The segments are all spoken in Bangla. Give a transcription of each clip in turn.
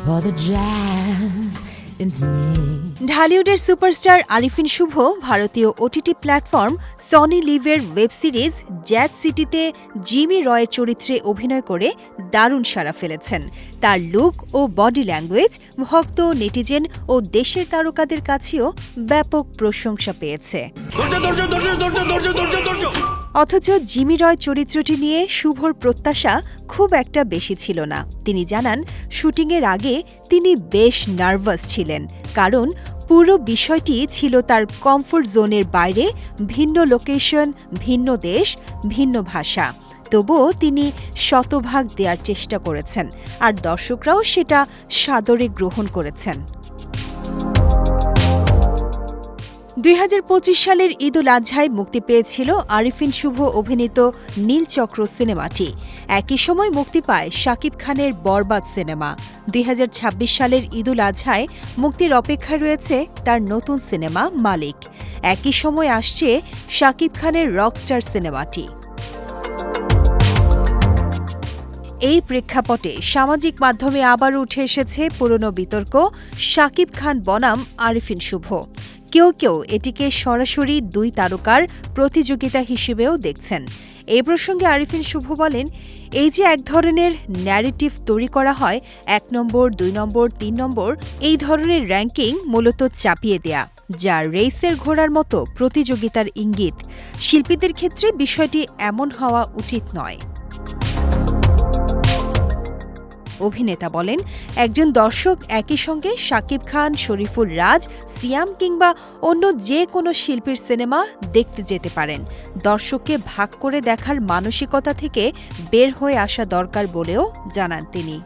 for the jazz in me. ঢালিউডের সুপারস্টার আরিফিন শুভ ভারতীয় ওটিটি প্ল্যাটফর্ম সনি লিভের ওয়েব সিরিজ জ্যাজ সিটিতে জিমি রয়ের চরিত্রে অভিনয় করে দারুণ সাড়া ফেলেছেন। তার লুক ও বডি ল্যাঙ্গুয়েজ ভক্ত, নেটিজেন ও দেশের তারকাদের কাছেও ব্যাপক প্রশংসা পেয়েছে। অথচ জিমি রয় চরিত্রটি নিয়ে শুভর প্রত্যাশা খুব একটা বেশি ছিল না। তিনি জানান, শুটিংয়ের আগে তিনি বেশ নার্ভাস ছিলেন, কারণ পুরো বিষয়টি ছিল তার কমফোর্ট জোনের বাইরে, ভিন্ন লোকেশন, ভিন্ন দেশ, ভিন্ন ভাষা। তবুও তিনি শতভাগ দেওয়ার চেষ্টা করেছেন, আর দর্শকরাও সেটা সাদরে গ্রহণ করেছেন। ২০২৫ সালের ঈদ উল আজহায় মুক্তি পেয়েছিল আরিফিন শুভ অভিনীত নীলচক্র সিনেমাটি। একই সময় মুক্তি পায় শাকিব খানের বরবাদ সিনেমা। ২০২৬ সালের ঈদ উল আজহায় মুক্তির অপেক্ষায় রয়েছে তার নতুন সিনেমা মালিক। একই সময় আসছে শাকিব খানের রকস্টার সিনেমাটি। এই প্রেক্ষাপটে সামাজিক মাধ্যমে আবারও উঠে এসেছে পুরনো বিতর্ক শাকিব খান বনাম আরিফিন শুভ। কেউ কেউ এটিকে সরাসরি দুই তারকার প্রতিযোগিতা হিসেবেও দেখছেন। এই প্রসঙ্গে আরিফিন শুভ বলেন, এই যে এক ধরনের ন্যারেটিভ তৈরি করা হয়, ১ নম্বর, ২ নম্বর, ৩ নম্বর, এই ধরনের র্যাঙ্কিং মূলত চাপিয়ে দেয়া, যা রেসের ঘোড়ার মতো প্রতিযোগিতার ইঙ্গিত। শিল্পীদের ক্ষেত্রে বিষয়টি এমন হওয়া উচিত নয়। অভিনেতা বলেন, একজন দর্শক একই সঙ্গে শাকিব খান, শরীফুল রাজ, সিয়াম কিংবা অন্য যে কোনো শিল্পীর সিনেমা দেখতে যেতে পারেন। দর্শককে ভাগ করে দেখার মানসিকতা থেকে বের হয়ে আসা দরকার বলেও জানান তিনি।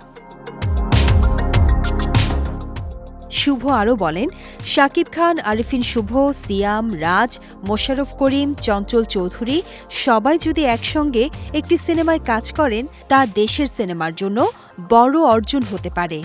শুভ আরও বলেন, শাকিব খান, আরিফিন শুভ, সিয়াম, রাজ, মোশাররফ করিম, চঞ্চল চৌধুরী সবাই যদি একসঙ্গে একটি সিনেমায় কাজ করেন, তা দেশের সিনেমার জন্য বড় অর্জন হতে পারে।